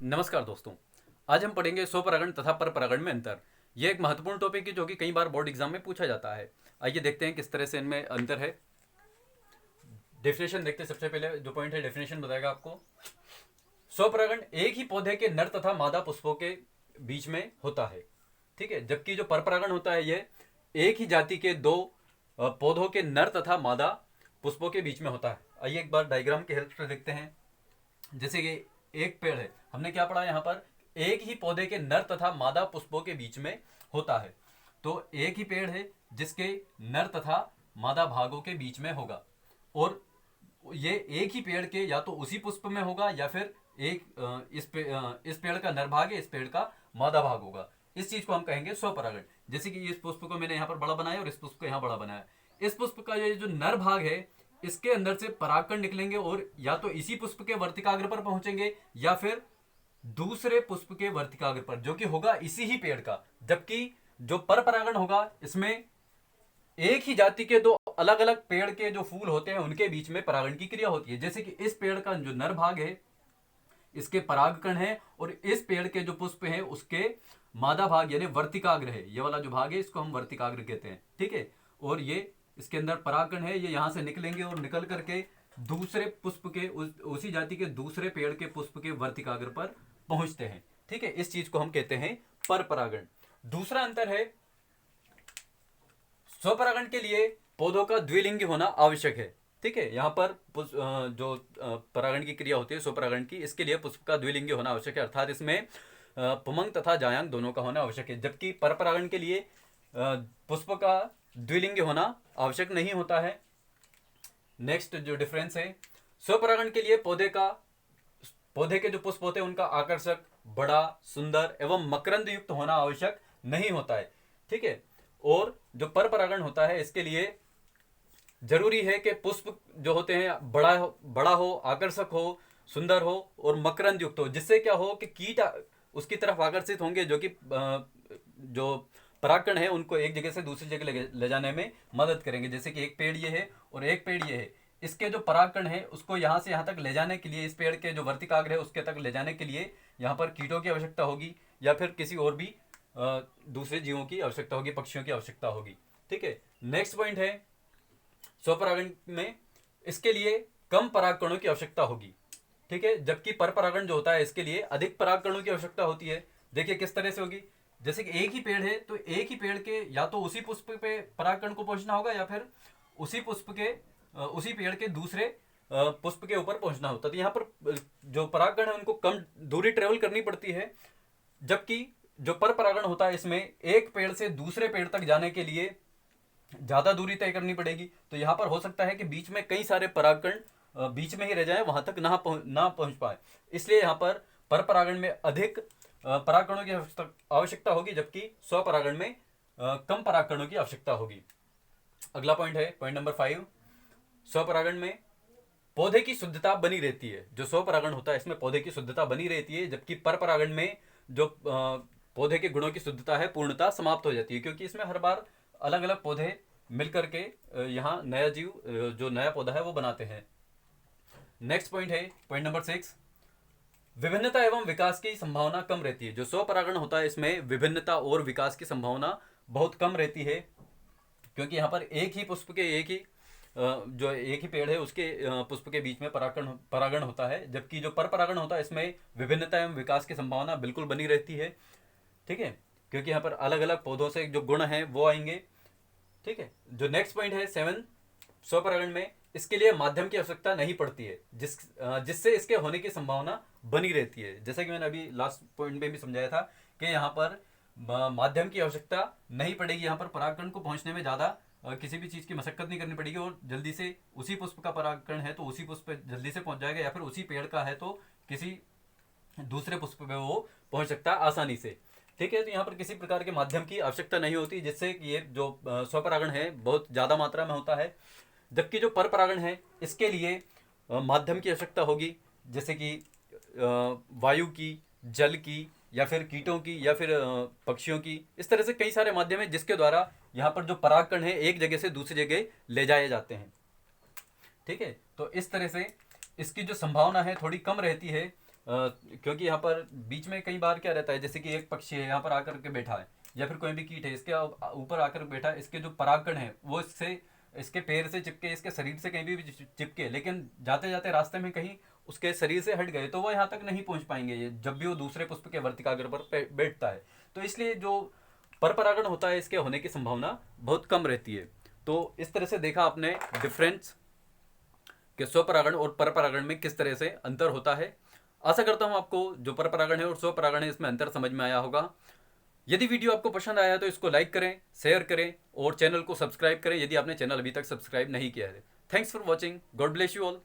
नमस्कार दोस्तों। आज हम पढ़ेंगे स्वपरागण तथा परपरागण में अंतर। यह एक महत्वपूर्ण टॉपिक है जो कि कई बार बोर्ड एग्जाम में पूछा जाता है। आइए देखते हैं किस तरह से इनमें अंतर है। डेफिनेशन देखते हैं। सबसे पहले जो पॉइंट है डेफिनेशन बताएगा आपको। स्वपरागण एक ही पौधे के नर तथा मादा पुष्पों के बीच में होता है, ठीक है। जबकि जो परपरागण होता है यह एक ही जाति के दो पौधों के नर तथा मादा पुष्पों के बीच में होता है। आइए एक बार डायग्राम की हेल्प से देखते हैं। जैसे कि एक पेड़ है, हमने क्या पढ़ा यहाँ पर, एक ही पौधे के नर तथा मादा पुष्पों के बीच में होता है। तो एक ही पेड़ है जिसके नर तथा मादा भागों के बीच में होगा, और ये एक ही पेड़ के या तो उसी पुष्प में होगा या फिर इस पेड़ का नर भाग है, इस पेड़ का मादा भाग होगा। इस चीज को हम कहेंगे स्वपरागण। जैसे कि इस पुष्प को मैंने यहाँ पर बड़ा बनाया और इस पुष्प को यहाँ बड़ा बनाया। इस पुष्प का ये जो नर भाग है इसके अंदर से परागकण निकलेंगे और या तो इसी पुष्प के वर्तिकाग्र पर पहुंचेंगे या फिर दूसरे पुष्प के वर्तिकाग्र पर, जो कि होगा इसी ही पेड़ का। जबकि जो परपरागण होगा इसमें एक ही जाति के दो अलग अलग पेड़ के जो फूल होते हैं उनके बीच में परागण की क्रिया होती है। जैसे कि इस पेड़ का जो नर भाग है इसके परागकण है और इस पेड़ के जो पुष्प है उसके मादा भाग यानी वर्तिकाग्र है। ये वाला जो भाग है इसको हम वर्तिकाग्र कहते हैं, ठीक है। और ये इसके अंदर परागकण है, ये यहां से निकलेंगे और निकल करके दूसरे पुष्प के उसी जाति के दूसरे पेड़ के पुष्प के वर्तिकाग्र पर पहुंचते हैं, ठीक है। इस चीज को हम कहते हैं परपरागण। दूसरा अंतर है, स्वपरागण के लिए पौधों का द्विलिंगी होना आवश्यक है, ठीक है। यहाँ पर जो परागण की क्रिया होती है स्वपरागण की, इसके लिए पुष्प का द्विलिंगी होना आवश्यक है, अर्थात इसमें पुमंग तथा जायांग दोनों का होना आवश्यक है। जबकि परपरागण के लिए पुष्प का द्विलिंगी होना आवश्यक नहीं होता है। नेक्स्ट जो डिफरेंस है, स्वपरागण के लिए पौधे के जो पुष्प होते हैं उनका आकर्षक, बड़ा, सुंदर एवं मकरंद युक्त होना आवश्यक नहीं होता है, ठीक है। और जो परपरागण होता है इसके लिए जरूरी है कि पुष्प जो होते हैं बड़ा हो, आकर्षक हो, सुंदर हो और मकरंद युक्त हो, जिससे क्या हो कि कीट उसकी तरफ आकर्षित होंगे, जो कि जो परागकण है उनको एक जगह से दूसरी जगह ले जाने में मदद करेंगे। जैसे कि एक पेड़ ये है और एक पेड़ ये है, इसके जो परागकण है उसको यहाँ से यहाँ तक ले जाने के लिए, इस पेड़ के जो वर्तिकाग्र है उसके तक ले जाने के लिए यहाँ पर कीटों की आवश्यकता होगी या फिर किसी और भी दूसरे जीवों की आवश्यकता होगी, पक्षियों की आवश्यकता होगी, ठीक है। नेक्स्ट पॉइंट है, स्वपरागण में इसके लिए कम परागकणों की आवश्यकता होगी, ठीक है। जबकि परपरागण जो होता है इसके लिए अधिक परागकणों की आवश्यकता होती है। देखिए किस तरह से होगी। जैसे कि एक ही पेड़ है तो एक ही पेड़ के या तो उसी पुष्प पे परागकण को पहुंचना होगा या फिर उसी पेड़ के दूसरे पुष्प के ऊपर पहुंचना होता है। तो यहाँ पर जो परागकण है उनको कम दूरी ट्रेवल करनी पड़ती है। जबकि जो परपरागण होता है इसमें एक पेड़ से दूसरे पेड़ तक जाने के लिए ज्यादा दूरी तय करनी पड़ेगी। तो यहाँ पर हो सकता है कि बीच में कई सारे परागकण बीच में ही रह जाए, वहां तक ना पहुंच पाए। इसलिए यहाँ पर परपरागण में अधिक परागकणों की आवश्यकता होगी, जबकि स्वपरागण में कम परागकणों की आवश्यकता होगी। अगला पॉइंट है पॉइंट नंबर 5। स्वपरागण में पौधे की शुद्धता बनी रहती है। जो स्वपरागण होता है इसमें पौधे की शुद्धता बनी रहती है, जबकि परपरागण में जो पौधे के गुणों की शुद्धता है पूर्णता समाप्त हो जाती है, क्योंकि इसमें हर बार अलग अलग पौधे मिलकर के यहाँ नया जीव जो नया पौधा है वो बनाते हैं। नेक्स्ट पॉइंट है पॉइंट नंबर 6। विभिन्नता एवं विकास की संभावना कम रहती है। जो स्वपरागण होता है इसमें विभिन्नता और विकास की संभावना बहुत कम रहती है, क्योंकि यहाँ पर एक ही पुष्प के जो एक ही पेड़ है उसके पुष्प के बीच में परागण होता है। जबकि जो परपरागण होता है इसमें विभिन्नता एवं विकास की संभावना बिल्कुल बनी रहती है, ठीक है, क्योंकि यहाँ पर अलग अलग पौधों से जो गुण हैं वो आएंगे, ठीक है। जो नेक्स्ट पॉइंट है 7, स्वपरागण में इसके लिए माध्यम की आवश्यकता नहीं पड़ती है, जिससे इसके होने की संभावना बनी रहती है। जैसा कि मैंने अभी लास्ट पॉइंट में भी समझाया था कि यहाँ पर माध्यम की आवश्यकता नहीं पड़ेगी। यहाँ पर परागकण को पहुंचने में ज़्यादा किसी भी चीज़ की मशक्कत नहीं करनी पड़ेगी, और जल्दी से उसी पुष्प का परागकण है तो उसी पुष्प पे जल्दी से पहुंच जाएगा, या फिर उसी पेड़ का है तो किसी दूसरे पुष्प पे वो पहुंच सकता है आसानी से, ठीक है। तो यहाँ पर किसी प्रकार के माध्यम की आवश्यकता नहीं होती, जिससे कि ये जो स्वपरागण है बहुत ज़्यादा मात्रा में होता है। जबकि जो परपरागण है इसके लिए माध्यम की आवश्यकता होगी, जैसे कि वायु की, जल की, या फिर कीटों की, या फिर पक्षियों की। इस तरह से कई सारे माध्यम हैं जिसके द्वारा यहाँ पर जो परागकण है एक जगह से दूसरी जगह ले जाए जाते हैं, ठीक है। तो इस तरह से इसकी जो संभावना है थोड़ी कम रहती है क्योंकि यहाँ पर बीच में कई बार क्या रहता है, जैसे कि एक पक्षी है यहाँ पर आकर के बैठा है, या फिर कोई भी कीट है इसके ऊपर आकर बैठा है, इसके जो परागकण है वो इससे, इसके पैर से चिपके, इसके शरीर से कहीं भी चिपके, लेकिन जाते जाते रास्ते में कहीं उसके शरीर से हट गए तो वो यहाँ तक नहीं पहुँच पाएंगे ये, जब भी वो दूसरे पुष्प के वर्तिकाग्र पर बैठता है। तो इसलिए जो पर परागण होता है इसके होने की संभावना बहुत कम रहती है। तो इस तरह से देखा आपने डिफरेंस कि स्वपरागण और परपरागण में किस तरह से अंतर होता है। आशा करता हूं आपको जो परपरागण है और स्वपरागण है इसमें अंतर समझ में आया होगा। यदि वीडियो आपको पसंद आया तो इसको लाइक करें, शेयर करें और चैनल को सब्सक्राइब करें यदि आपने चैनल अभी तक सब्सक्राइब नहीं किया है। Thanks for watching. God bless you all.